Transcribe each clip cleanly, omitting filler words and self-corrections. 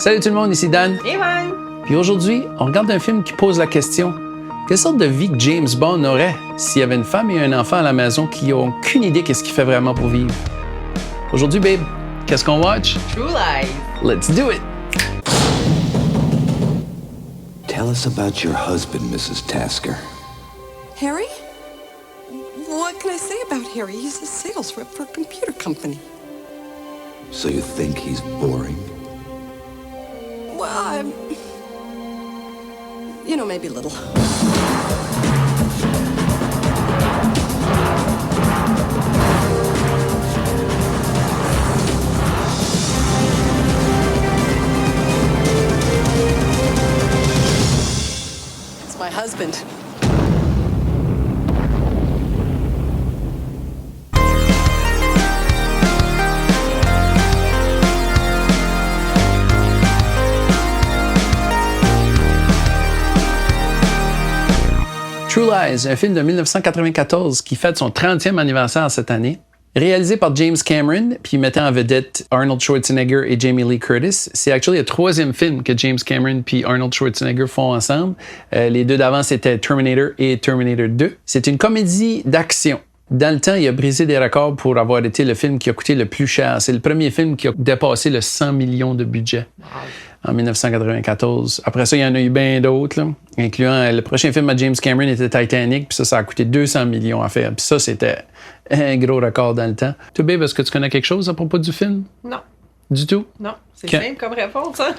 Salut tout le monde, ici Dan. Hey man! Puis aujourd'hui, on regarde un film qui pose la question: quelle sorte de vie que James Bond aurait s'il y avait une femme et un enfant à la maison qui n'ont aucune idée qu'est-ce qu'il fait vraiment pour vivre? Aujourd'hui, babe, qu'est-ce qu'on watch? True Lies. Let's do it! Tell us about your husband, Mrs. Tasker. Harry? What can I say about Harry? He's a sales rep for a computer company. So you think he's boring? Well, maybe a little. It's my husband. True Lies, un film de 1994 qui fête son 30e anniversaire cette année. Réalisé par James Cameron, puis mettant en vedette Arnold Schwarzenegger et Jamie Lee Curtis. C'est actually le troisième film que James Cameron puis Arnold Schwarzenegger font ensemble. Les deux d'avant, c'était Terminator et Terminator 2. C'est une comédie d'action. Dans le temps, il a brisé des records pour avoir été le film qui a coûté le plus cher. C'est le premier film qui a dépassé le 100 millions de budget. En 1994. Après ça, il y en a eu bien d'autres, là, incluant le prochain film à James Cameron était Titanic, puis ça a coûté 200 millions à faire. Puis ça, c'était un gros record dans le temps. Toi, babe, est-ce que tu connais quelque chose à propos du film? Non. Du tout? Non. C'est simple comme réponse, hein?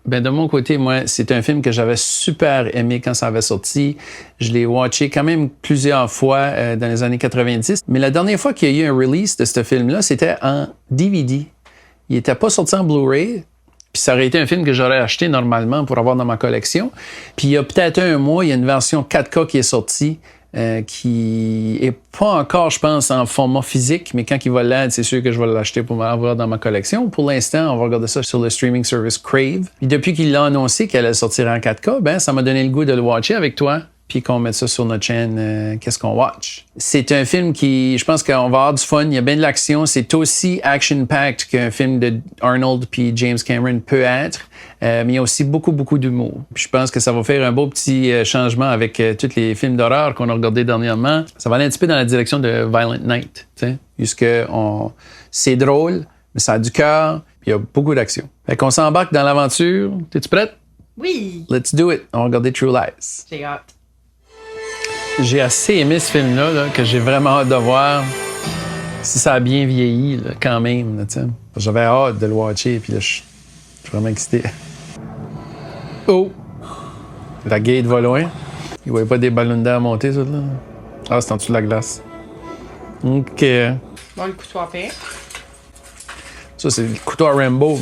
Ben, de mon côté, moi, c'est un film que j'avais super aimé quand ça avait sorti. Je l'ai watché quand même plusieurs fois dans les années 90. Mais la dernière fois qu'il y a eu un release de ce film-là, c'était en DVD. Il n'était pas sorti en Blu-ray. Puis ça aurait été un film que j'aurais acheté normalement pour avoir dans ma collection. Puis il y a peut-être un mois, il y a une version 4K qui est sortie, qui est pas encore, je pense, en format physique, mais quand il va l'être, c'est sûr que je vais l'acheter pour l'avoir dans ma collection. Pour l'instant, on va regarder ça sur le streaming service Crave. Puis depuis qu'il l'a annoncé qu'elle allait sortir en 4K, ben ça m'a donné le goût de le watcher avec toi, puis qu'on mette ça sur notre chaîne Qu'est-ce qu'on watch. C'est un film qui, je pense qu'on va avoir du fun, il y a bien de l'action, c'est aussi action-packed qu'un film de Arnold puis James Cameron peut être, mais il y a aussi beaucoup d'humour. Puis je pense que ça va faire un beau petit changement avec tous les films d'horreur qu'on a regardés dernièrement. Ça va aller un petit peu dans la direction de Violent Night, tu sais, puisque c'est drôle, mais ça a du cœur, puis il y a beaucoup d'action. Fait qu'on s'embarque dans l'aventure. T'es-tu prête? Oui! Let's do it. On va regarder True Lies. J'ai hâte. J'ai assez aimé ce film-là là, que j'ai vraiment hâte de voir si ça a bien vieilli là, quand même. Là, j'avais hâte de le watcher puis là, je suis vraiment excité. Oh! La gate va loin. Il voyait pas des ballons d'air monter, ça, là? Ah, c'est en dessous de la glace. OK. Bon, le couteau à pain. Ça, c'est le couteau à Rambo.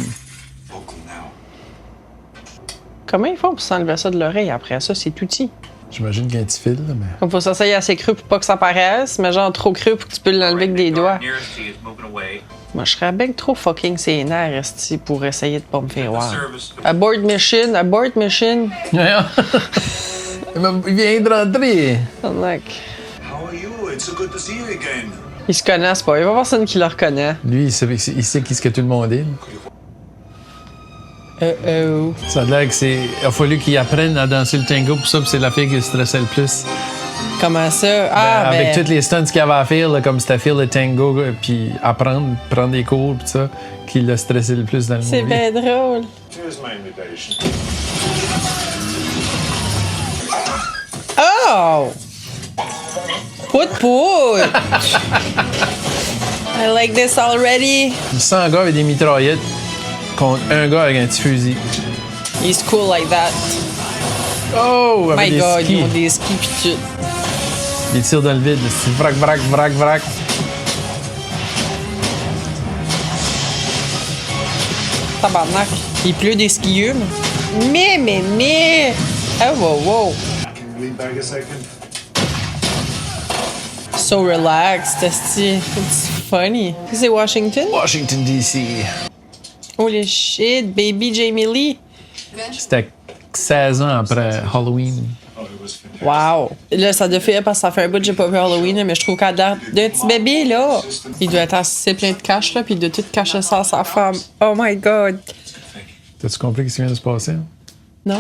Comment ils font pour s'enlever ça de l'oreille après ça? C'est tout petit. J'imagine qu'il y a un petit fil, là, mais... Comme faut s'asseoir assez cru pour pas que ça paraisse, mais genre trop cru pour que tu peux l'enlever avec des doigts. Moi, je serais bien trop fucking sénère, esti, pour essayer de pas me faire voir. Abort mission. Il vient de rentrer. Like, How are you? It's so good to see you again. ils se connaissent pas. Il va y avoir personne qui le reconnaît. Lui, il sait qui ce que tout le monde est. Ça a l'air que c'est... Il a fallu qu'il apprenne à danser le tango pour ça, puis c'est la fille qui stressait le plus. Comment ça? Ah, avec toutes les stunts qu'il avait à faire, là, comme c'était à faire le tango, puis prendre des cours, puis ça, qui l'a stressé le plus dans le c'est movie. bien drôle. Here's my invitation. Oh! Pout! I like this already. 100 gars avec des mitraillettes contre un gars avec un petit fusil. He's cool like that. Oh! Avec My des God, skis. ils ont des skis pis tout. Des tirs dans le vide. C'est vrac. Tabarnak. Il pleut des skieux, mais. Oh, wow. Can you lean back a second? So relaxed, esti. It's funny. C'est Washington? Washington, D.C. Holy shit, baby Jamie Lee. C'était 16 ans après Halloween. Oh, it was fantastic. Wow. Là, ça devait faire parce que ça fait un bout que j'ai pas vu Halloween, là, mais je trouve qu'à date d'un petit bébé, là, il doit être assez plein de cash, là, puis il doit tout cacher ça à sa femme. Oh my God. T'as-tu compris ce qui vient de se passer? Non?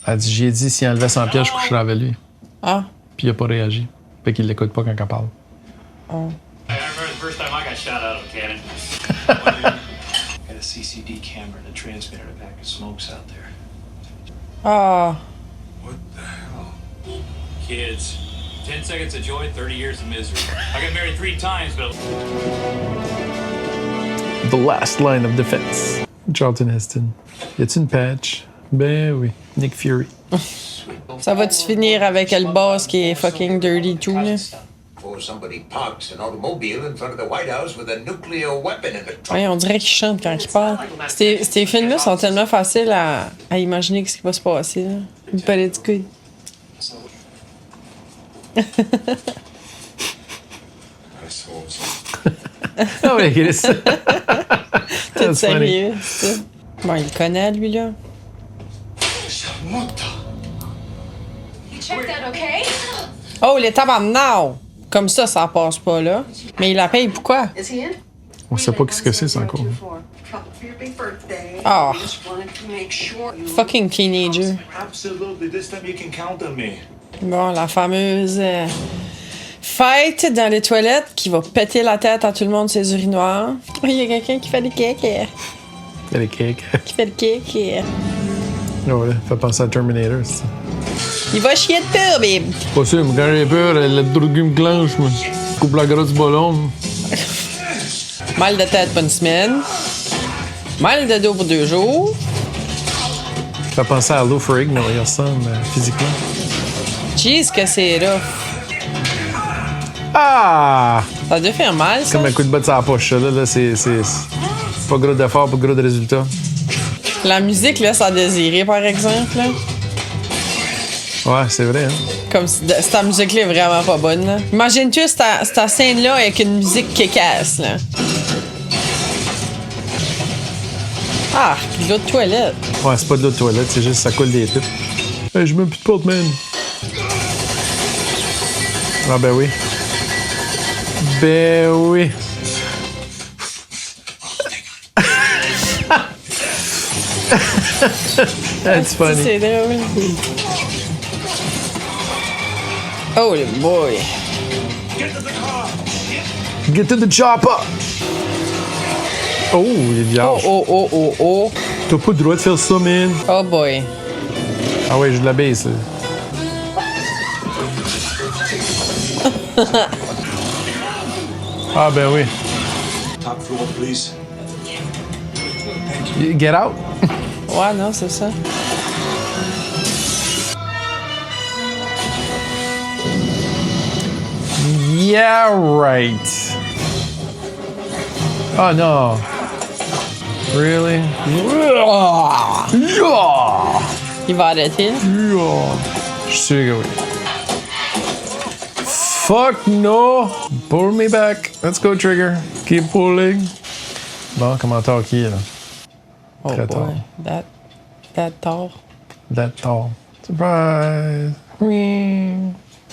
Elle dit, j'ai dit, s'il enlevait 100 pièces, je coucherais avec lui. Ah. Puis il a pas réagi. Fait qu'il l'écoute pas quand elle parle. Oh. I remember the first time I got shot out of a cannon. Got a CCD camera and a transmitter and a pack of smokes out there. Ah. What the hell? Kids, 10 seconds of joy, 30 years of misery. I got married 3 times, but The last line of defense. Charlton Heston. Y a-t-il une patch? Ben oui. Nick Fury. Ça va-tu finir avec le boss qui est fucking dirty tout, là? Before somebody parks an automobile in front of the White House with a nuclear weapon in the trunk. Ouais, on dirait qu'il chante quand il parle. Ces films-là sont tellement faciles à imaginer ce qui va se passer, là. But it's good. Ah oui, Chris. T'es That's funny. sérieux, c'est ça? Bon, il le connaît, lui, là. You checked out okay? Oh, les tabarnak! Comme ça passe pas, là. Mais il la paye pourquoi? Is he in? On sait pas ce que c'est, ça, encore. Trouble for your big birthday. Oh. Just wanted to make sure you... Fucking teenager. Absolutely. This time you can count on me. Bon, la fameuse fête dans les toilettes qui va péter la tête à tout le monde ses urinoirs. Il y a quelqu'un qui fait des cakes. Il y a les cakes. Qui fait le cake. Ouais, fait penser à Terminator, c'est ça. Il va chier de peur, babe. Pas sûr, mais quand j'ai peur, la drogue me clenche, moi. Coupe la grosse ballon. Mal de tête pour une semaine. Mal de dos pour 2 jours. Fait penser à Lou Ferrigno, il ressemble physiquement. Jeez, que c'est rough. Ah! Ça doit faire mal, ça. Comme un coup de botte sur la poche, ça, là. C'est pas gros d'effort, pas gros de résultat. La musique laisse à désirer, par exemple. Là. Ouais, c'est vrai, hein. Comme cette musique-là est vraiment pas bonne. Là. Imagine-tu cette scène-là avec une musique qui casse. Là. Ah, de l'eau de toilette. Ouais, c'est pas de l'eau de toilette, c'est juste ça coule des tubes. Hey, je mets plus de porte-man. Ah, ben oui. Ben oui. That's funny. C'est drôle. Oh boy. Get to the chopper! Oh, il est vierge. Oh. T'as pas le droit de faire ça, man. Oh boy. Ah ouais, je la baisse, là. Ah ben oui. Top floor, please. Get out. Ouais, non, c'est ça. Yeah, right. Oh no. Really? Yeah. Il va arrêter. Je suis sûr que oui. Fuck no! Pull me back. Let's go, Trigger. Keep pulling. Bon, commentaire qui est là? Oh Très tard. boy. That tard. That tall. Surprise!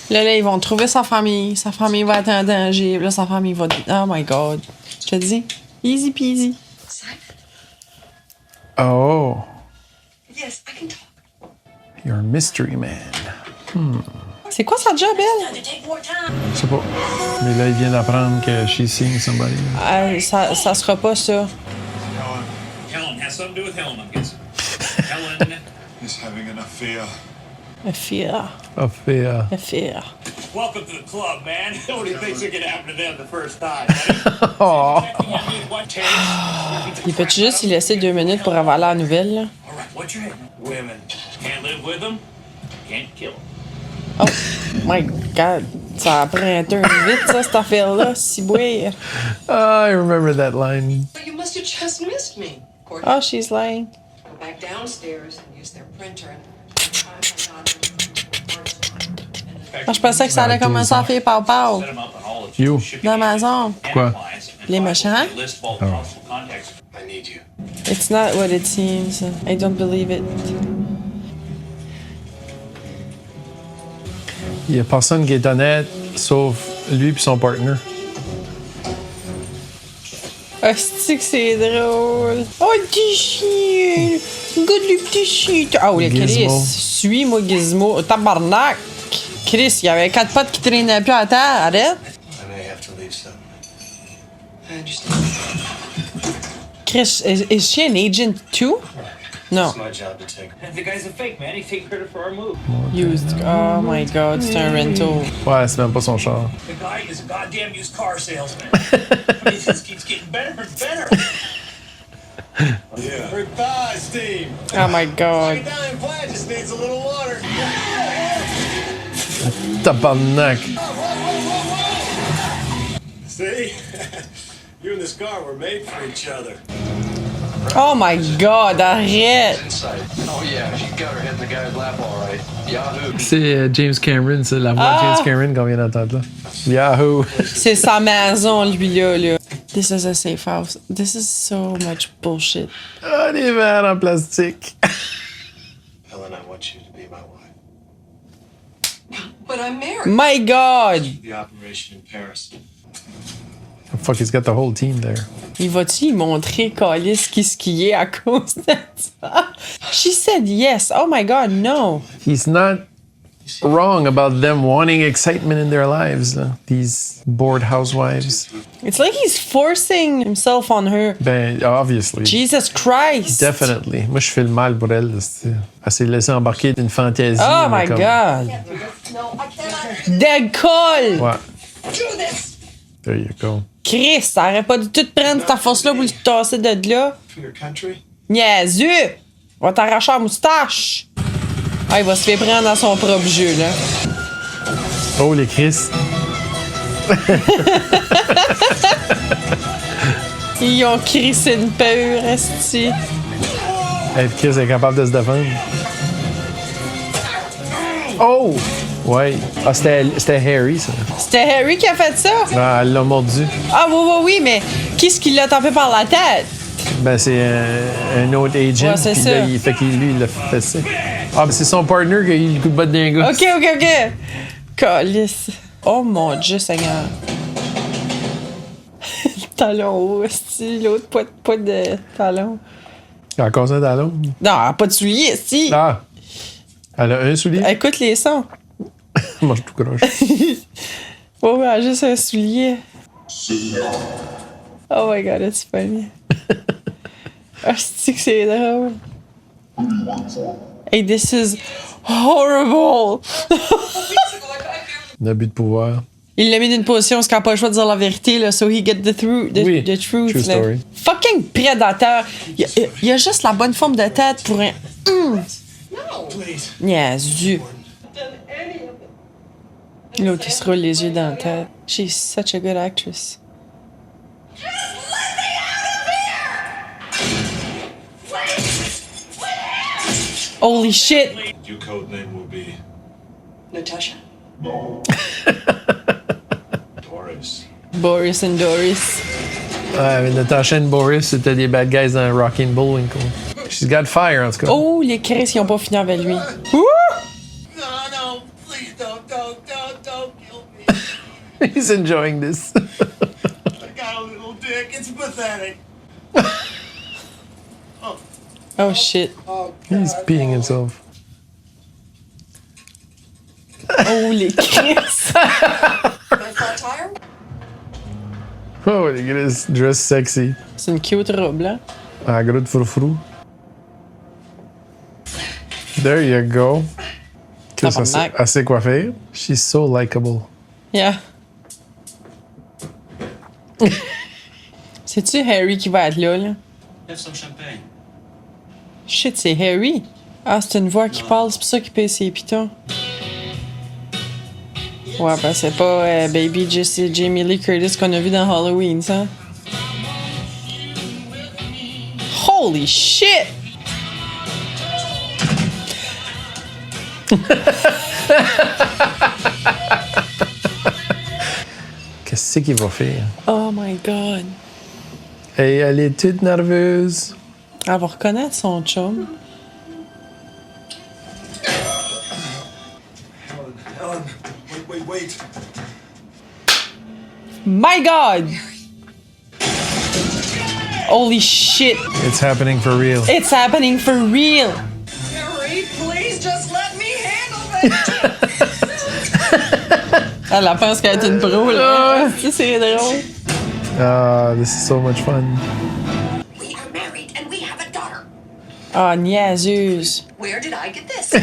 Là, ils vont trouver sa famille. Sa famille va être en danger. Là, sa famille va... Oh my God. Je te dis. Easy peasy. Oh, Yes, I can talk. you're a mystery man. C'est quoi sa job, elle? Je sais pas. Mais là, il vient d'apprendre que she's seeing somebody. Ça sera pas ça. Helen has something to do with Helen, I'm guessing. Helen, He's having an affair. Affaire. Affaire. welcome to the club, man. Nobody thinks it could happen to them the first time. Oh. Il peut-tu juste y laisser 2 minutes pour avaler la nouvelle, là? All right, what's your head? Women. Can't live with them, can't kill them. Oh my God. Ça a pris un turn vite, ça, cette affaire-là. Si bouille. I remember that line. You must have just missed me. Courtney, Oh, she's lying. go back downstairs and use their printer. Ah, je pensais que ça allait commencer à faire pow-pow. Set them up on all the You. shipping D'Amazon. Quoi? clients and Les méchants? list all the possible contacts. I need you. It's not what it seems. I don't believe it. Il y a personne qui est honnête, sauf lui et son partner. Hostie que c'est drôle. Oh, le petit chien! Regarde le petit chien! Ah oui, Chris, Gizmo. suis-moi Gizmo. Tabarnak! Chris, il y avait 4 potes qui traînaient plus à terre. Arrête! I may have to leave suddenly. I understand. Chris, is she an agent too? No. It's my job to take. The guy's a fake, man. He's taking credit for our move. Used. Oh my god, c'est un rental. Ouais, c'est même pas son char. The guy is a goddamn used car salesman. I mean, this keeps getting better and better. Yeah. Goodbye, Steve. Oh my god. Italian plant just needs a little water. Tabarnak. See? You and this car were made for each other. Oh my god, arrête! Oh yeah, she got her head in the guy's lap, all right. Yahoo. C'est James Cameron, c'est la voix de James Cameron qu'on vient d'entendre là. Yahoo! C'est sa maison, lui, là. This is a safe house. This is so much bullshit. Ah, des verres en plastique. Helen, I want you to be my wife. But I'm married. My god! The operation in Paris. Fuck, he's got the whole team there. Il va-tu lui montrer, Calis, qui est à cause de ça? She said yes. Oh my god, no. He's not wrong about them wanting excitement in their lives, these bored housewives. It's like he's forcing himself on her. Ben, obviously. Jesus Christ! Definitely. Moi, je fais le mal pour elle. Elle s'est laissée embarquer d'une fantaisie. Oh mais my comme- god! No, I cannot Décolle! Ouais. do this. There you go. Chris, ça aurait pas dû tout prendre ta force-là pour le tasser de là. For your country? Niaiseux! On va t'arracher la moustache! Ah, il va se faire prendre dans son propre jeu, là. Oh, les Chris. Ils ont crissé une peur, esti. Hey, Chris est capable de se défendre. Oh! Ouais. Ah, c'était Harry, ça. C'était Harry qui a fait ça? Ah, elle l'a mordu. Ah, oui, mais qui est-ce qui l'a tapé par la tête? Ben, c'est un autre agent. Ouais, c'est puis ça. là, il fait qu'il lui, il l'a fait ça. Ah, ben, c'est son partner qui a eu le coup de botte d'un gars. OK. Calice. Oh mon Dieu, Seigneur. Le talon haut, esti. L'autre, pas de talon. Encore ça, talon. Non, pas de souliers, esti. Ah! Elle a un soulier. Écoute les sons. Moi, je tout croche. Ouais, elle a juste un soulier. Oh my god, it's funny. Ah, c'est que c'est drôle. Hey, this is horrible! Un abus de pouvoir. Il l'a mis d'une position parce qu'il n'a pas le choix de dire la vérité, là, so he get the truth. Oui, The truth, true là. story. Fucking prédateur. Il a juste la bonne forme de tête pour un. Please. Niaiseux. L'autre, il se roule les yeux dans la tête. She's such a good actress. Holy shit! Your code name will be Natasha. Doris. Boris and Doris. Ouais, mais Natasha et Boris, c'était des bad guys dans Rocky and Bullwinkle. She's got fire, en tout cas. Oh, les Chris, ils ont pas fini avec lui. Ouh! No, please don't kill me. He's enjoying this. I got a little dick. It's pathetic. Oh shit. He's peeing himself. Oh, les Chris. Flat tire? Oh, look at this dress sexy. C'est une cute robe, là. Ah, gros de froufrou. There you go. Qu'est-ce que c'est? Elle sait quoi faire. She's so likable. Yeah. C'est-tu Harry qui va être là, là? Have some champagne. Shit, c'est Harry. Ah, c'est une voix qui parle, c'est pour ça qu'il paye ses pitons. Ouais, ben c'est pas Baby Jamie Lee Curtis qu'on a vu dans Halloween, ça. Holy shit! Qu'est-ce qu'il va faire? Oh my god. Hey, elle est toute nerveuse. Elle va reconnaître son chum. Helen, wait. My god! Holy shit! It's happening for real. It's happening for real! Harry, please just let me handle this. Elle pense qu'elle est une pro, là. C'est drôle. This is so much fun. We are married and we have a daughter. Ah, niaiseuse. Where did I get this?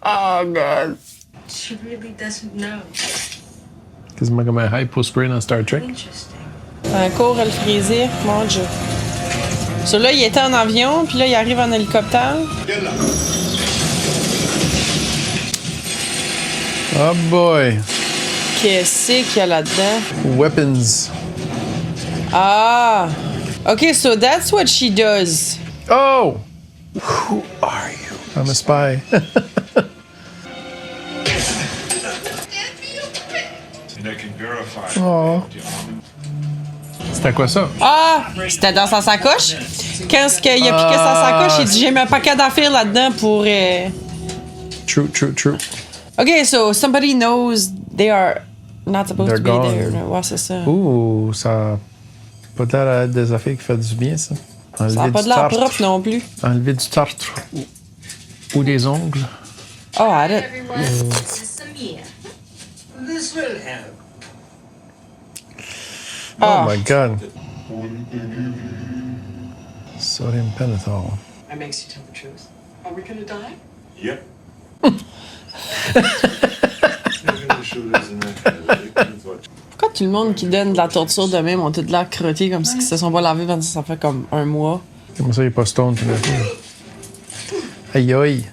Oh, God. She really doesn't know. Quasiment comme un hypo-spray dans Star Trek. Interesting. Un cours à le friser, mon Dieu. So là, il était en avion, puis là, il arrive en hélicoptère. Oh boy. Qu'est-ce qu'il y a là-dedans? Weapons. Ah! Okay, so that's what she does. Oh! Who are you? I'm a spy. And I can verify. Oh. C'était quoi ça? Ah! C'était dans sa sacoche? Quand il a piqué sa sacoche, il dit j'ai mis un paquet d'affaires là-dedans pour. True. Okay, so somebody knows they are not supposed They're to be gone. there. Ouais, c'est ça. Ouh, ça a pas de l'air à être des affaires qui fait du bien, ça. Enlever Ça n'a pas du de l'air tartre. propre non plus. Enlever du tartre. Ou des ongles. Oh, arrête. This will help. Ah. Oh my God. Sodium pentothal. That makes you tell the truth. Are we gonna die? Yep. You're gonna shoot us in the head. Pourquoi tout le monde qui donne de la torture de même ont tout l'air crottés comme si ils se sont pas lavés pendant ça fait comme un mois? Comment ça, il est pas stone tout d'un coup? Aïe aïe.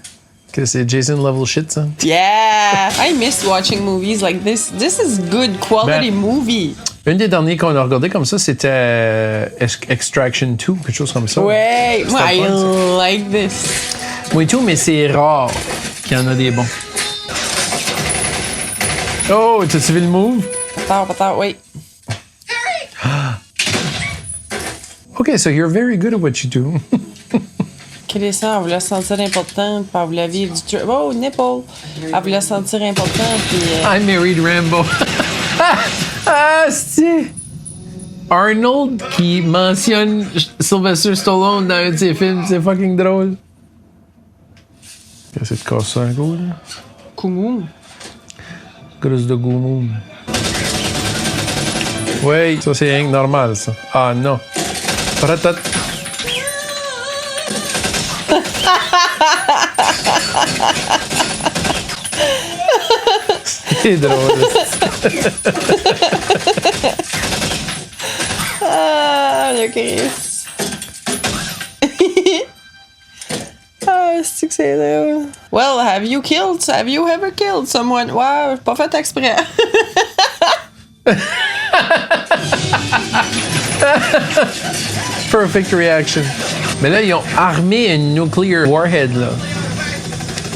Que c'est Jason level shit, ça? Yeah! I miss watching movies like this. This is good quality Ben, movie. Un des derniers qu'on a regardé comme ça, c'était Extraction 2, quelque chose comme ça. Ouais, moi, C'était I fun, ça. like this. Oui, tout, mais c'est rare qu'il y en a des bons. Oh, t'as-tu vu le move? Attends, wait. Okay, so you're very good at what you do. Crescent, elle voulait se sentir importante, puis elle voulait vivre du truc. Oh, nipple! Elle voulait se sentir importante, puis. I married Rambo. C'est Arnold qui mentionne Sylvester Stallone dans un de ses films, c'est fucking drôle. Qu'est-ce que c'est de casser un coup, là? Koumoum. Grosse de goumoum. Oui, ça c'est rien que normal, ça. Ah non. Pratat. C'est drôle. Ah, le Chris. Ah, c'est que c'est drôle. Well, have you ever killed someone? Wow, pas fait exprès. Perfect reaction. Mais là, ils ont armé un nuclear warhead, là.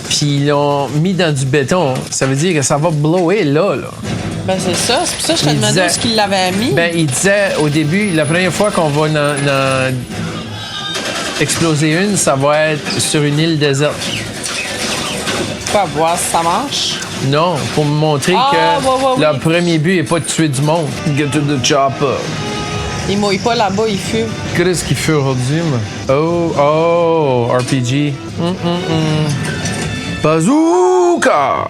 Puis ils l'ont mis dans du béton. Ça veut dire que ça va blower là. Ben, c'est ça. C'est pour ça que je te Il demandais où disait- est-ce qu'il l'avait mis. Ben, il disait au début, la première fois qu'on va en exploser une, ça va être sur une île déserte. Pas voir si ça marche. Non, pour me montrer Ah, que ouais, leur premier but n'est pas de tuer du monde. Get to the chopper. Il mouille pas là-bas, il fume. Qu'est-ce qu'il fait aujourd'hui, moi? Oh, RPG. Bazooka!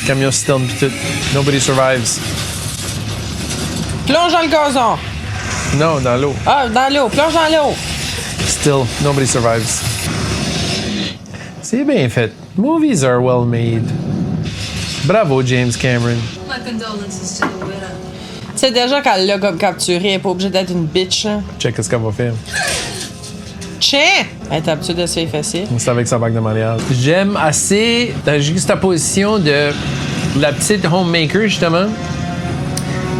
Camion citerne pis tout. Nobody survives. Plonge dans le gazon. Non, dans l'eau. Ah, dans l'eau. Plonge dans l'eau. Still, nobody survives. C'est bien fait. Movies are well made. Bravo, James Cameron. My condolences to the widow. Tu sais, déjà, qu'elle l'a comme capturé, elle est pas obligée d'être une bitch, là. Check ce qu'elle va faire. Tiens! Elle est habituée de se faire fesser. C'est avec sa bague de mariage. J'aime assez la juxtaposition de la petite homemaker, justement.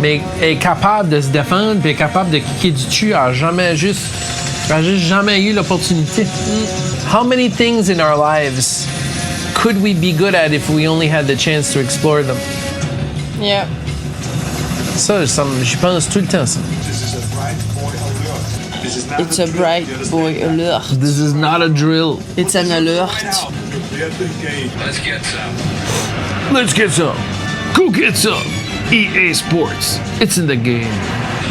Mais elle est capable de se défendre, puis elle est capable de kicker du dessus. Elle a juste jamais eu l'opportunité. How many things in our lives could we be good at if we only had the chance to explore them? Yeah. Ça j'y pense tout le temps, ça. This is a bright boy alert. This is not It's a bright boy alert. This is not a drill. a drill. It's an alert. Prepare to engage. Let's get some. Let's get some. Go get some. EA Sports. It's in the game.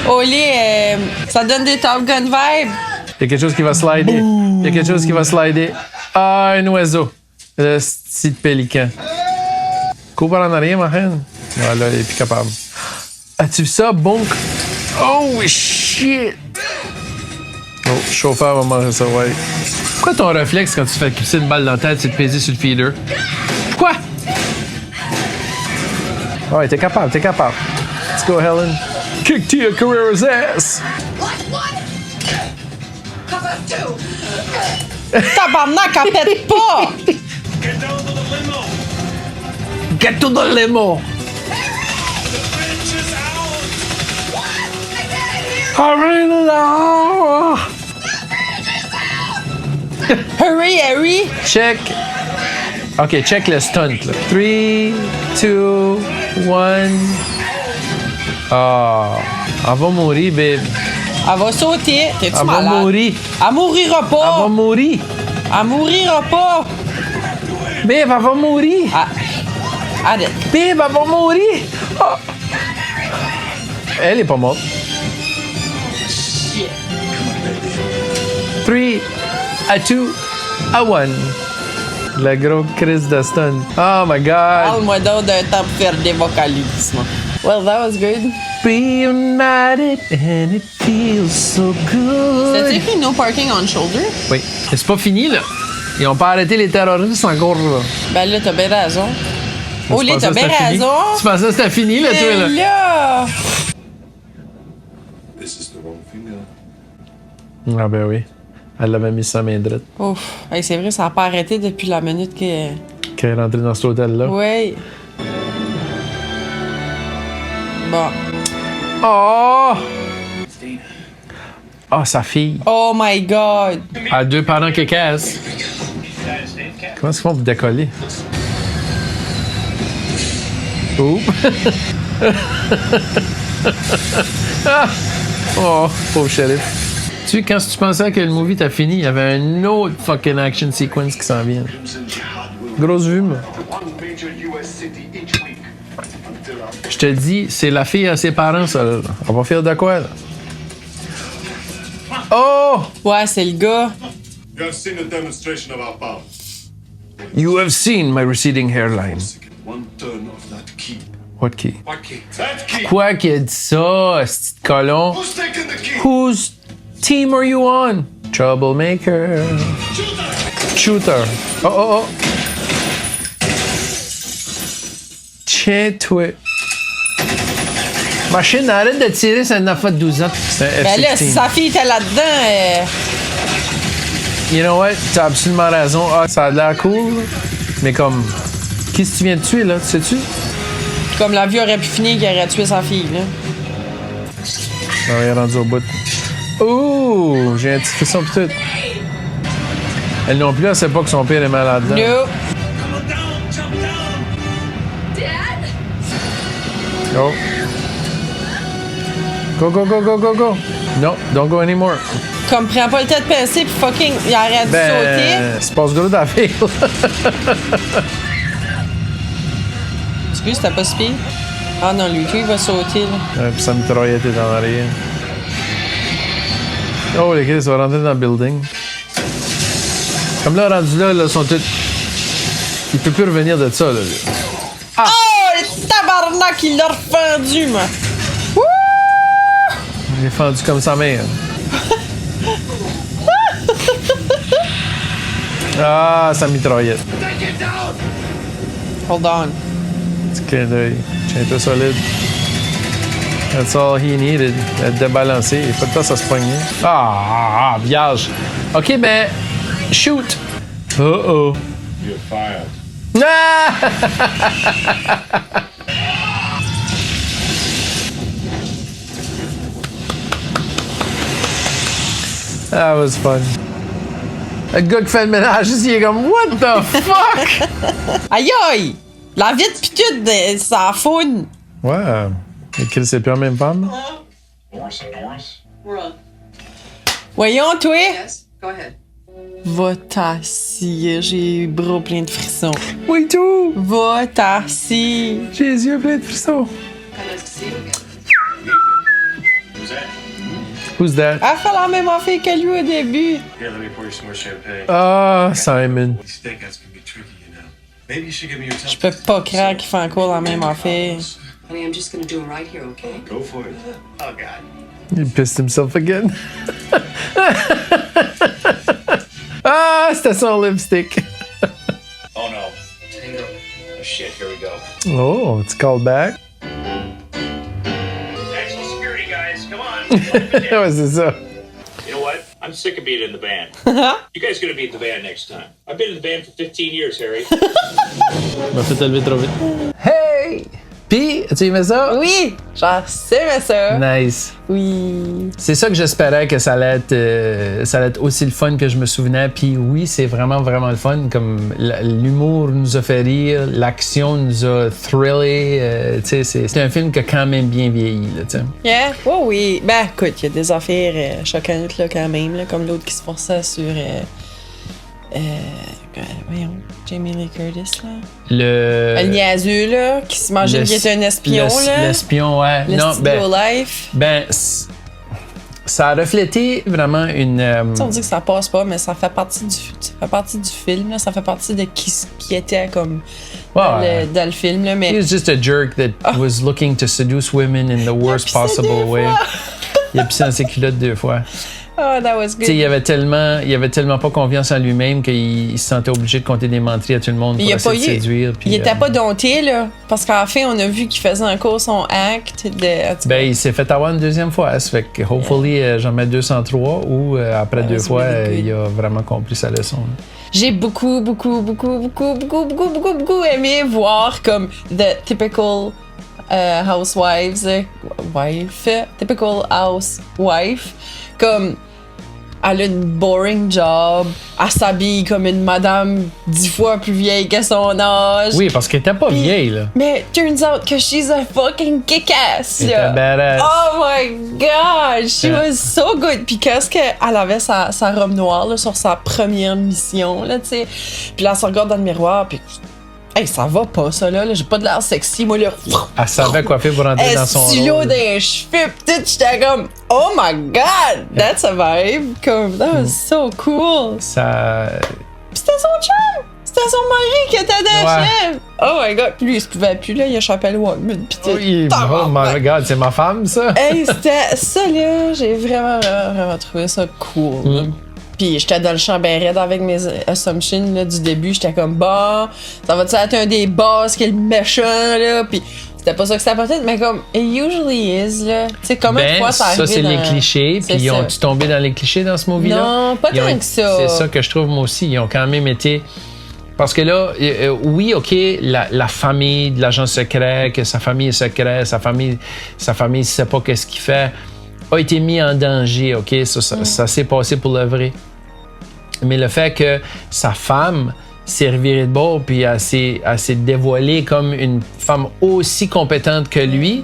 Au lit, ça donne des Top Gun vibes. Il y a quelque chose qui va slider. Il y a quelque chose qui va slider. Ah, un oiseau. Le petit pélican. Cours par en arrière, ma reine. Ah, là, il est plus capable. As-tu vu ça, bonk? Oh, shit! Oh, le chauffeur va manger ça, ouais. Pourquoi ton réflexe quand tu fais crisser une balle dans la tête, c'est de peser sur le feeder? Pourquoi? Ouais, t'es capable, t'es capable. Let's go, Helen. Kick Tia Carrera's ass! Tabarnak, elle pète pas! Get down to the limo. Get to the limo! The bitch is out. Hurry, Hurry, Harry! check. OK, check le stunt. 3, 2, 1. Ah, elle va mourir, babe. Elle va sauter. T'es-tu Elle va malade? mourir. Elle mourira Elle va pas. mourir. Elle mourira pas. Babe, elle va mourir. Arrête. Babe, elle va mourir. Ah. Elle est pas morte. 3, 2, 1. La grosse crise de stun. Oh my God. Parle-moi donc d'un temps pour faire des vocalismes. Well, that was good. Be united and it feels so good. C'était écrit no parking on shoulder? Oui. Mais c'est pas fini, là. Ils ont pas arrêté les terroristes encore, là. Ben là, t'as bien raison. Oh, Tu là, pensais t'as que bien c'était fini? raison. Tu pensais que c'était fini, là, toi, là? Mais là! This is the wrong female. Ah ben oui. Elle l'avait mis sa main droite. Ouf. Hey, c'est vrai, ça n'a pas arrêté depuis la minute que... Quand elle est rentrée dans cet hôtel-là. Oui. Bon. Oh! Oh, sa fille. Oh my God. Elle a 2 parents qui cassent. Comment est-ce qu'ils font pour décoller? Oups! Ah! Oh, pauvre shérif. Tu sais, quand tu pensais que le movie t'a fini, il y avait un autre fucking action sequence qui s'en vient. Grosse vue, moi. Je te dis, c'est la fille à ses parents, ça, là. On va faire de quoi, là? Oh! Ouais, c'est le gars. You have seen a demonstration of our power. You have seen my receding hairline. One turn of that key. What key? What key? That key. Quoi qu'il a dit ça, ce petit colon? Who's taking the key? Whose team are you on? Troublemaker. Shooter. Oh, oh, oh. Tiens, toi. Machine, arrête de tirer, c'est un enfant de 12 ans. C'est un Ben là, F-16. si sa fille était là-dedans, You know what? T'as absolument raison. Ah, ça a l'air cool, mais comme... Qui est-ce que tu viens de tuer, là? Tu sais-tu? comme la vie aurait pu finir qu'il aurait tué sa fille, là. Ah, il est rendu au bout. Ouh! J'ai un petit frisson pis tout. Elle non plus, elle sait pas que son père est malade là. No. Oh. Go, go, go, go, go, go. No, don't go anymore. Comme prends pas le temps de penser puis fucking, il arrête de sauter. C'est pas ce gros d'affaires. Excuse, c'était pas si pire. Ah non, lui, il va sauter, là. Puis sa mitraillette est dans l'arrière. Oh, les gars, ça va rentrer dans le building. Comme là, rendu là, ils sont tous... Il peut plus revenir de ça, là. Oh, le tabarnak, il l'a refendu, moi. Il est fendu comme sa mère. Ah, sa mitraillette. Hold on. Petit clin d'œil. Tiens-toi solide. That's all he needed. Être débalancé. Il faut pas ça se poigner. Ah, vierge. OK, ben, shoot. Uh-oh. You're fired. Ah! That was fun. Le gars qui fait le ménage, il est comme, what the fuck? Aïe aïe! La vitre pis tout, ça faune. Ouais. Et qu'il c'est plus la même femme? Voyons, toi. Yes, go ahead. Va t'assis, j'ai les bras pleins de frissons. Oui, tout. Va t'assis. J'ai les yeux pleins de frissons. Kind of see you again. Who's Who's that? Elle fait la même affaire que lui au début. Here, let me pour you some more champagne. Ah, Simon. These stakeouts can be tricky, you know. Maybe you should give me your Je peux pas croire qu'il fait encore la même affaire. Honey, I'm just gonna do him right here, okay? Go for it. Oh, God. He pissed himself again. Ah, c'était son lipstick. Oh, no. Tango. Oh, shit, here we go. Oh, it's called back. National security, guys. Come on. Ouais, c'est ça. You know what? I'm sick of being in the band. You guys gonna be in the band next time. I've been in the band for 15 years, Harry. M'a fait élever trop vite. Hey! Pis, tu aimais ça? Oui, genre, c'est ça. Nice. Oui. C'est ça que j'espérais que ça allait être aussi le fun que je me souvenais. Puis oui, c'est vraiment, vraiment le fun. Comme l'humour nous a fait rire, l'action nous a thrillé. C'est un film qui a quand même bien vieilli. Là, Yeah, oh oui. Ben, écoute, il y a des affaires choquantes là, quand même, là, comme l'autre qui se forçait sur. Voyons, Jamie Lee Curtis, là. Le niaiseux, là, qui s'imaginait qu'il était un espion, là. L'espion, ouais. Le Non, stylo life. Ben, ça a reflété vraiment une. On dit que ça passe pas, mais ça fait partie du film, là. Ça fait partie de qui était comme dans le film, là. Mais he was just a jerk that was looking to seduce women in the worst possible way. Il a pissé dans ses culottes 2 fois. Oh, that was good. Il avait tellement pas confiance en lui-même qu'il se sentait obligé de compter des menteries à tout le monde pour essayer de séduire. Puis, il était pas dompté, là. Parce qu'à la fin, on a vu qu'il faisait encore son acte de... Ben, il s'est fait avoir une deuxième fois. Ça fait que, hopefully, j'en mets 203 ou après 2 fois, il a vraiment compris sa leçon. Là. J'ai beaucoup aimé voir comme the typical typical housewife, comme elle a une boring job, elle s'habille comme une madame 10 fois plus vieille que son âge. Oui, parce qu'elle était pas vieille, là. Mais turns out que she's a fucking kick-ass. Elle était badass. Oh my god, she was so good. Puis qu'est-ce qu'elle avait sa robe noire là, sur sa première mission, là, tu sais. Puis là, elle se regarde dans le miroir, puis... Hey, ça va pas, ça, là. J'ai pas de l'air sexy, moi, là. Elle savait quoi faire pour rentrer dans son stylo rôle. dans les cheveux, pis tout, j'étais comme, oh my god, that's a vibe. Comme, that was so cool. Ça... Pis c'était son chum! C'était son mari qui était dans la chambre! Oh my god, puis lui, il se pouvait plus, là, il a chopé le Walkman, pis tout. Oui, oh my god, c'est ma femme, ça? Hey, c'était ça, là, j'ai vraiment trouvé ça cool. Puis j'étais dans le champ ben raide avec mes assumptions là, du début. J'étais comme, bon, ça va-tu être un des boss qui est le méchant, là? Puis c'était pas ça que c'était peut-être, mais comme, it usually is, là. Tu sais, combien de fois ça arrive? Ça, c'est les clichés. Puis ils ont-tu tombé dans les clichés dans ce movie-là? Non, pas tant que ça. C'est ça que je trouve, moi aussi. Ils ont quand même été... Parce que là, oui, OK, la famille de l'agent secret, que sa famille est secrète, sa famille sait pas qu'est-ce qu'il fait, a été mis en danger, OK? Ça s'est passé pour le vrai. Mais le fait que sa femme s'est revirée de bord puis elle s'est dévoilée comme une femme aussi compétente que lui,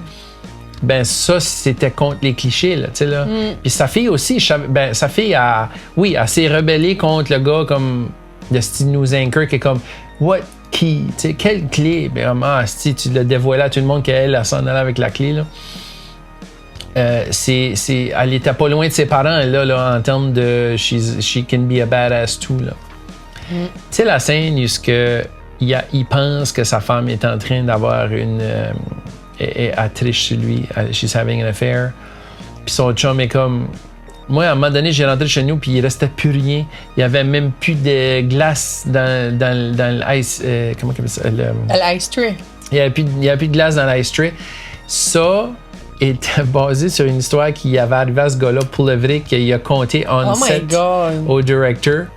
ben ça, c'était contre les clichés, là, tu sais, là. Puis sa fille aussi, sa fille, elle s'est rebellée contre le gars comme de style news anchor qui est comme what key, tu sais, quelle clé? Ben vraiment, tu l'as dévoilé à tout le monde qu'elle s'en allait avec la clé, là. Elle était pas loin de ses parents là, en termes de she can be a badass too. Tu sais, la scène où il pense que sa femme est en train d'avoir elle triche sur lui, she's having an affair. Puis son chum est comme... Moi, à un moment donné, j'ai rentré chez nous, puis il restait plus rien. Il y avait même plus de glace dans l'ice... comment on appelle ça? L'ice tray. Il y avait plus de glace dans l'ice tray. Ça... était basé sur une histoire qui avait arrivé à ce gars-là pour le vrai, qu'il a compté on-set au directeur.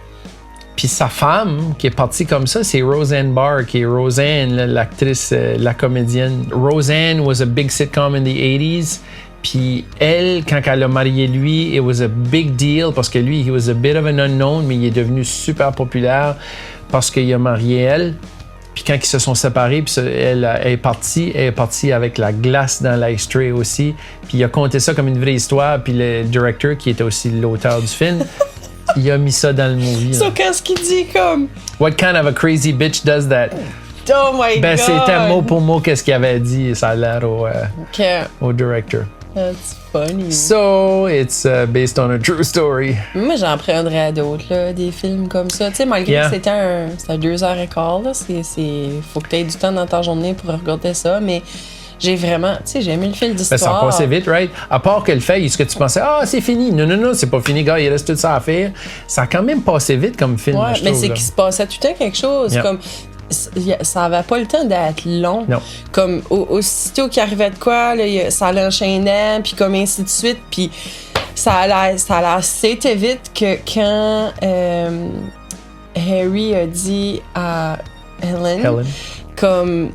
Puis sa femme, qui est partie comme ça, c'est Roseanne Barr, qui est Roseanne, l'actrice, la comédienne. Roseanne was a big sitcom in the 80s. Puis elle, quand elle a marié lui, it was a big deal parce que lui, he was a bit of an unknown, mais il est devenu super populaire parce qu'il a marié elle. Puis quand ils se sont séparés, puis elle est partie avec la glace dans l'ice tray aussi. Puis il a compté ça comme une vraie histoire. Puis le directeur, qui était aussi l'auteur du film, il a mis ça dans le movie. So, qu'est-ce qu'il dit comme? What kind of a crazy bitch does that? Oh my god! C'était mot pour mot qu'est-ce qu'il avait dit. Ça a l'air au directeur. That's funny. So, it's based on a true story. Moi, j'en prendrais à d'autres, là, des films comme ça. Tu sais, malgré que c'était 2h15, là, faut que tu aies du temps dans ta journée pour regarder ça, mais j'ai vraiment, tu sais, j'ai aimé le fil d'histoire. Ça a passé vite, right? À part que le fait, est-ce que tu pensais, c'est fini? Non, c'est pas fini, gars, il reste tout ça à faire. Ça a quand même passé vite comme film, ouais, je mais trouve, c'est là. qu'il se passait tout le temps quelque chose, comme... Ça avait pas le temps d'être long. Non. Comme aussitôt qu'il arrivait de quoi, là, ça l'enchaînait, puis comme ainsi de suite, puis ça allait assez vite que quand Harry a dit à Helen, comme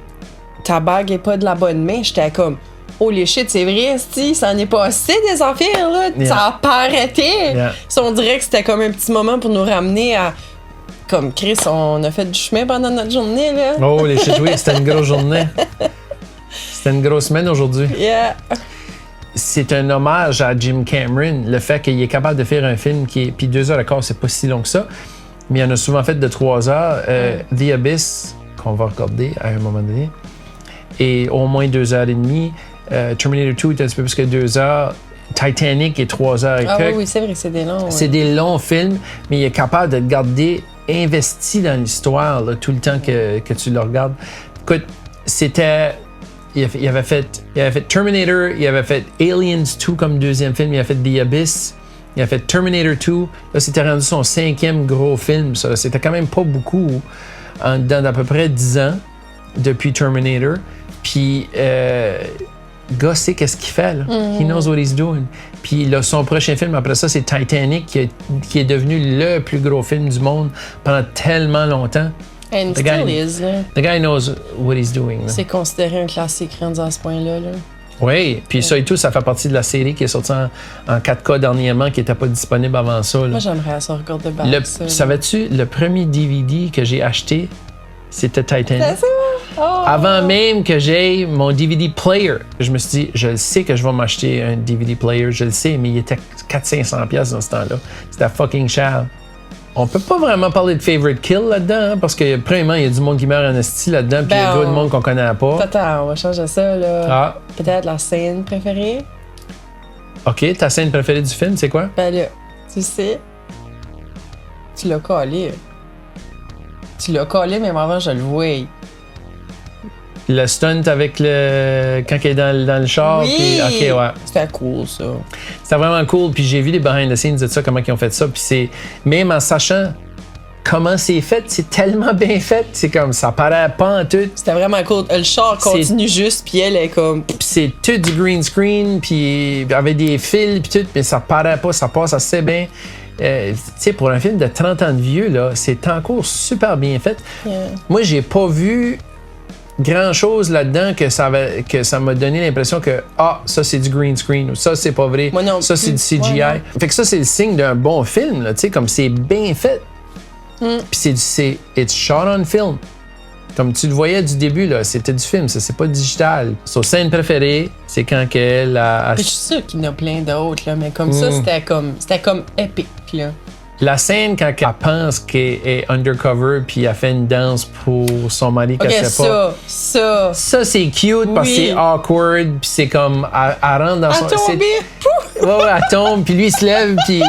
ta bague est pas de la bonne main, j'étais comme holy shit, c'est vrai, ça en est passé des affaires, là. Ça a pas arrêté. On dirait que c'était comme un petit moment pour nous ramener à. Comme Chris, on a fait du chemin pendant notre journée, là. Oh, les shit, oui, c'était une grosse journée. C'était une grosse semaine aujourd'hui. Yeah. C'est un hommage à Jim Cameron, le fait qu'il est capable de faire un film qui est. Puis 2h15, c'est pas si long que ça, mais il en a souvent fait de 3 heures. The Abyss, qu'on va regarder à un moment donné, et au moins 2h30. Terminator 2 est un petit peu plus que 2 heures. Titanic est 3 heures et quelques. Oui, c'est vrai que c'est des longs. C'est des longs films, mais il est capable de te garder investi dans l'histoire là, tout le temps que tu le regardes. Écoute, c'était... Il avait fait Terminator, il avait fait Aliens 2 comme deuxième film, il a fait The Abyss, il a fait Terminator 2. Là, c'était rendu son 5e gros film. Ça. C'était quand même pas beaucoup dans d'à peu près 10 ans depuis Terminator. Puis... gars sait qu'est-ce qu'il fait, là. He knows what he's doing. Puis là, son prochain film, après ça, c'est Titanic, qui est devenu le plus gros film du monde pendant tellement longtemps. And still is, là. The guy knows what he's doing. Là. C'est considéré un classique rendu à ce point-là, là. Oui, puis ça et tout, ça fait partie de la série qui est sortie en 4K dernièrement, qui n'était pas disponible avant ça. Là. Moi, j'aimerais ça regarder back ça. Savais-tu, le premier DVD que j'ai acheté, c'était Titanic. C'est ça? Oh. Avant même que j'aie mon DVD player, je me suis dit, je sais que je vais m'acheter un DVD player, je le sais, mais il était 400-500$ dans ce temps-là. C'était fucking cher. On peut pas vraiment parler de favorite kill là-dedans, hein, parce que premièrement, il y a du monde qui meurt en esti là-dedans, puis il y a du monde qu'on connaît pas. Attends, on va changer ça, là. Ah. Peut-être la scène préférée? OK, ta scène préférée du film, c'est quoi? Ben là, tu sais, tu l'as collé. Tu l'as collé, même avant, je le voyais. Le stunt avec le... quand il est dans le char. Oui! Puis... OK, ouais. C'était cool, ça. C'était vraiment cool. Puis j'ai vu les behind the scenes de ça, comment ils ont fait ça. Puis c'est... Même en sachant comment c'est fait, c'est tellement bien fait. C'est comme, ça paraît pas en tout. C'était vraiment cool. Le char continue juste, puis elle est comme... Puis c'est tout du green screen, puis avec des fils, puis tout. Mais ça paraît pas, ça passe assez bien. Tu sais, pour un film de 30 ans de vieux, là, c'est encore super bien fait. Yeah. Moi, j'ai pas vu grand-chose là-dedans que ça m'a donné l'impression que ça c'est du green screen ou ça c'est pas vrai, moi non ça c'est du CGI. Ouais, fait que ça c'est le signe d'un bon film, tu sais, comme c'est bien fait. Puis c'est it's shot on film. Comme tu le voyais du début, là, c'était du film, ça c'est pas digital. Sa scène préférée, c'est quand qu'elle a... Je suis sûre qu'il y en a plein d'autres, là, mais comme ça, c'était comme épique, là. La scène quand elle pense qu'elle est undercover puis elle fait une danse pour son mari qu'elle sait pas. Ça c'est cute parce que c'est awkward puis c'est comme elle rentre dans son... elle tombe puis lui il se lève puis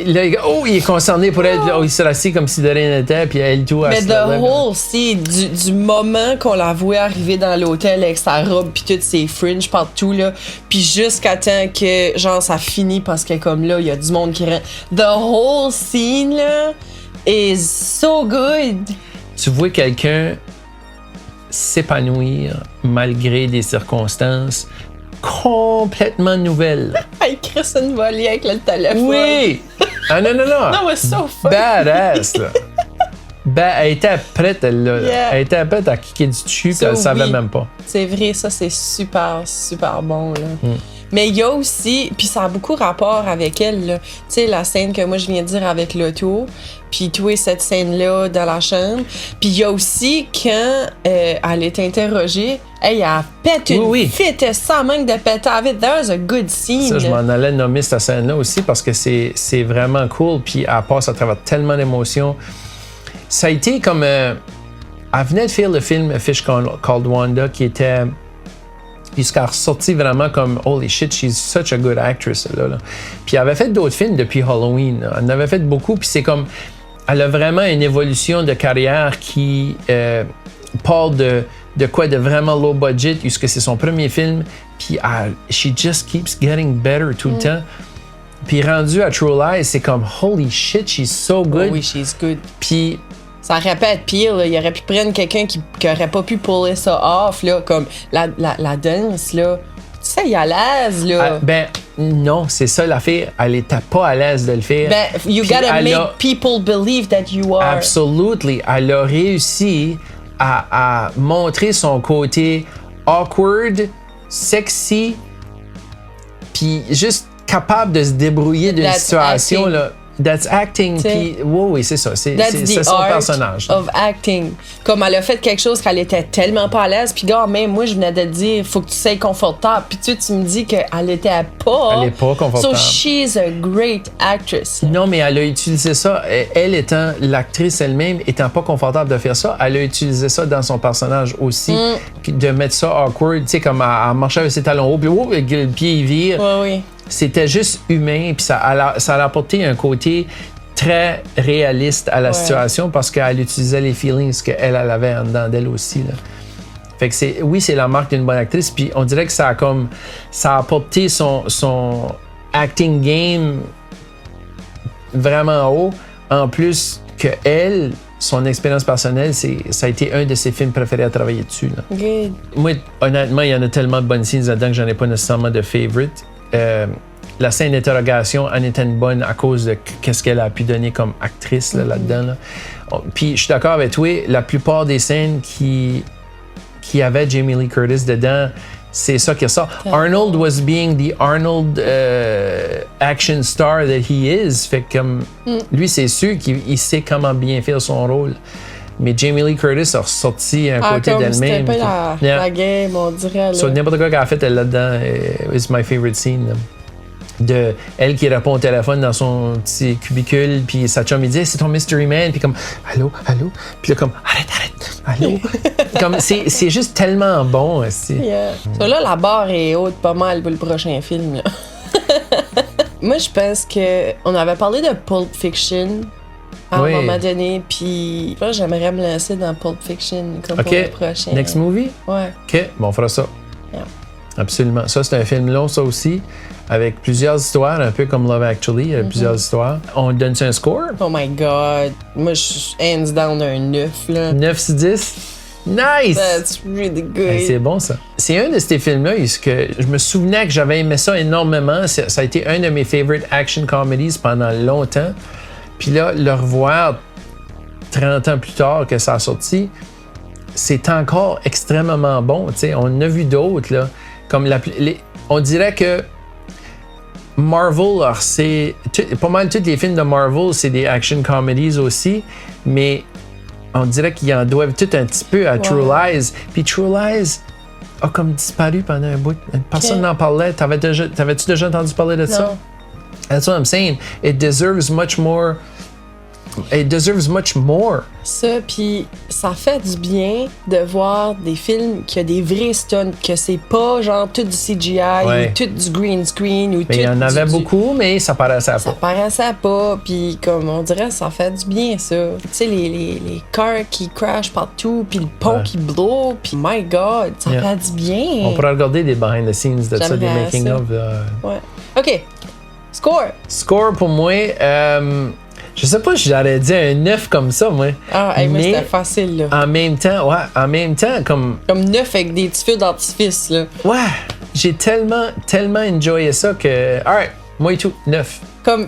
là il est concerné pour elle, il se rassit comme si de rien n'était puis elle tout elle mais se the lève. whole scene du moment qu'on la voit arriver dans l'hôtel avec sa robe puis toutes ses fringes partout là, puis jusqu'à temps que genre ça finit parce que comme là il y a du monde qui rentre. The whole scene là is so good. Tu vois quelqu'un s'épanouir malgré des circonstances complètement nouvelles. Elle crisse une volée avec le téléphone. Oui! Ah non. Non, mais so fun. Badass, là. Elle était prête, elle était prête à kicker du dessus, puis elle savait même pas. C'est vrai, ça, c'est super, super bon, là. Mais il y a aussi, puis ça a beaucoup rapport avec elle, là. Tu sais, la scène que moi je viens de dire avec l'auto, puis toi, cette scène-là dans la chambre. Puis il y a aussi quand elle est interrogée, elle pète une fitte sans manque de péter avec. That was a good scene. Ça, je m'en allais nommer cette scène-là aussi parce que c'est vraiment cool, puis elle passe à travers tellement d'émotions. Ça a été comme... elle venait de faire le film A Fish Called Wanda, qui était... Puis ce qui a ressorti vraiment comme holy shit, she's such a good actress là. Puis elle avait fait d'autres films depuis Halloween. Là. Elle en avait fait beaucoup. Puis c'est comme elle a vraiment une évolution de carrière qui part de quoi de vraiment low budget, puisque c'est son premier film. Puis she just keeps getting better tout le temps. Puis rendu à True Lies, c'est comme holy shit, she's so good. Oh oui, she's good. Puis ça aurait pu être pire, là. Il aurait pu prendre quelqu'un qui aurait pas pu puller ça off, là, comme la danse, là. Tu sais, il est à l'aise, là. ben non, c'est ça l'affaire. Elle était pas à l'aise de le faire. Ben, you Puis gotta elle make a- people believe that you are. Absolutely. Elle a réussi à montrer son côté awkward, sexy, puis juste capable de se débrouiller d'une That's situation, acting. là. That's acting. T'sais. Puis, oui, c'est ça. C'est That's the son art personnage. là. of acting. Comme elle a fait quelque chose qu'elle était tellement pas à l'aise, puis gars, même moi, je venais de te dire, faut que tu sois confortable. Puis tu me dis qu'elle était pas. Elle est pas confortable. So she's a great actress. Non, mais elle a utilisé ça, elle étant l'actrice elle-même, étant pas confortable de faire ça, elle a utilisé ça dans son personnage aussi, de mettre ça awkward, tu sais, comme elle marchait avec ses talons hauts, puis le pied il vire. Oui, oui. C'était juste humain, puis ça a apporté un côté très réaliste à la situation parce qu'elle utilisait les feelings qu'elle avait en dedans d'elle aussi. Là. Fait que c'est la marque d'une bonne actrice, puis on dirait que ça a apporté son acting game vraiment haut, en plus que elle, son expérience personnelle, ça a été un de ses films préférés à travailler dessus. Là. Good. Moi, honnêtement, il y en a tellement de bonnes scenes là-dedans que j'en ai pas nécessairement de favorite. La scène d'interrogation en était une bonne à cause de qu'est-ce qu'elle a pu donner comme actrice là-dedans. Là. Puis je suis d'accord avec toi, la plupart des scènes qui avaient Jamie Lee Curtis dedans, c'est ça qui ressort. Arnold was being the Arnold action star that he is. Fait que comme lui, c'est sûr qu'il sait comment bien faire son rôle. Mais Jamie Lee Curtis a ressorti un côté comme d'elle-même. c'était pas la game, on dirait. Là. So, n'importe quoi qu'elle a fait, elle là-dedans, is my favorite scene. Là. De elle qui répond au téléphone dans son petit cubicule, puis sa chum, il dit hey, c'est ton Mystery Man, puis comme allô, puis là, comme arrête, allô. Comme c'est juste tellement bon aussi. Yeah. So là, la barre est haute pas mal pour le prochain film. Là. Moi, je pense que on avait parlé de Pulp Fiction à un moment donné, puis là, j'aimerais me lancer dans Pulp Fiction comme pour le prochain. Next movie? Ouais. OK, bon, on fera ça. Yeah. Absolument. Ça, c'est un film long, ça aussi, avec plusieurs histoires, un peu comme Love Actually, il y a plusieurs histoires. On donne un score? Oh my God. Moi, je suis hands down un 9, là. 9 sur 10? Nice! That's really good. Hey, c'est bon, ça. C'est un de ces films-là, que je me souvenais que j'avais aimé ça énormément. Ça a été un de mes favorite action comedies pendant longtemps. Puis là, le revoir 30 ans plus tard que ça a sorti, c'est encore extrêmement bon. T'sais. On en a vu d'autres, là. Comme on dirait que Marvel, pas mal tous les films de Marvel, c'est des action comedies aussi, mais on dirait qu'ils en doivent tout un petit peu à True Lies. Puis True Lies a comme disparu pendant un bout. Personne n'en parlait. T'avais-tu déjà entendu parler de ça? That's what I'm saying. It deserves much more. Ça, puis ça fait du bien de voir des films qui a des vrais stunts, que c'est pas genre tout du CGI ou tout du green screen ou tout. Mais il y en avait beaucoup, mais ça paraissait pas. Ça paraissait pas, puis comme on dirait, ça fait du bien ça. Tu sais, les cars qui crashent partout, puis le pont qui blow, puis my God, ça fait du bien. On pourrait regarder des behind the scenes de ça, des making of. Ouais. OK. Score pour moi. Je sais pas si j'aurais dit un 9 comme ça, moi. Ah, hey, mais c'était facile, là. En même temps, comme 9 avec des petits feux d'artifice, là. Ouais, j'ai tellement enjoyé ça que. Alright, moi et tout, 9. Comme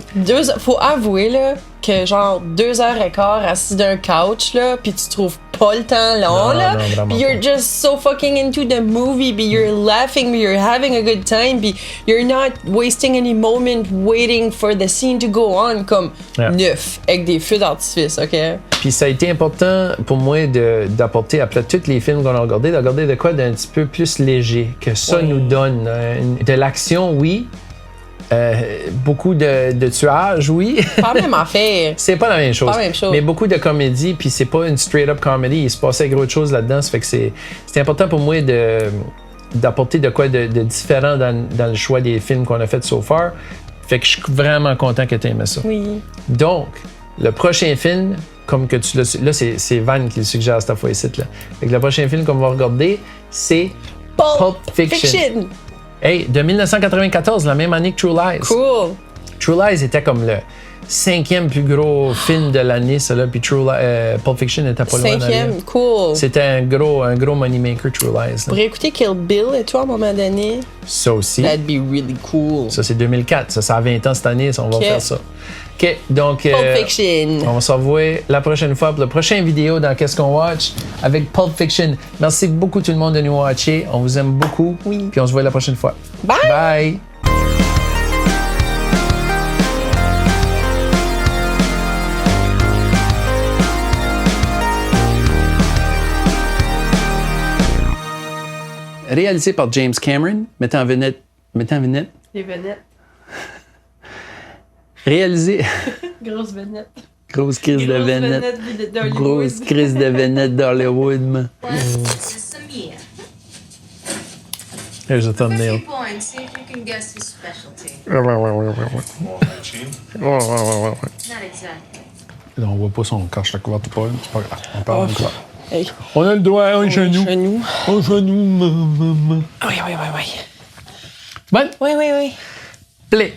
faut avouer, là, que genre 2h15 assis d'un couch, là, pis tu trouves pas le temps long, là. Pis you're just so fucking into the movie, pis you're laughing, pis you're having a good time, pis you're not wasting any moment waiting for the scene to go on, comme 9, avec des feux d'artifice, OK? Puis ça a été important pour moi d'apporter, après tous les films qu'on a regardés, de regarder de quoi d'un petit peu plus léger, que ça nous donne. De l'action, oui. Beaucoup de tuages, oui. Pas la même affaire. C'est pas la même chose. Pas la même chose. Mais beaucoup de comédie, puis c'est pas une straight-up comedy. Il se passait gros de choses là-dedans. Ça fait que c'est important pour moi d'apporter de quoi de différent dans le choix des films qu'on a fait so far. Fait que je suis vraiment content que tu aies aimé ça. Oui. Donc, le prochain film, comme que tu l'as... Là, c'est Van qui le suggère cette fois ici. Là. Fait que le prochain film qu'on va regarder, c'est Pulp Fiction. Hey, de 1994, la même année que True Lies. Cool. True Lies était comme le 5e plus gros film de l'année, ça là, puis Pulp Fiction était pas loin derrière. 5e, cool. C'était un gros moneymaker, True Lies. Pour écouter Kill Bill et toi, à un moment donné, Ça aussi. that'd be really cool. Ça, c'est 2004. Ça a 20 ans cette année, ça, on va Ok. faire ça. OK, donc... Pulp Fiction. On va se revoir la prochaine fois pour la prochaine vidéo dans Qu'est-ce qu'on watch avec Pulp Fiction. Merci beaucoup tout le monde de nous watcher. On vous aime beaucoup. Oui. Puis on se voit la prochaine fois. Bye! Bye! Réalisé par James Cameron, mettant en vedette. Les venettes. Réalisé. Grosse venette. Grosse crise de Venette. Grosse crise de Venette d'Hollywood, man. Here's a thumbnail. Point, see if you can guess his specialty. Not exactly. Là, on voit pas son cache la couverte ou pas. C'est pas grave. On parle encore. Hey. On a le doigt, un genou. Genou. Un genou. Oui, oui, oui, oui. Bon, Oui, oui, oui. play.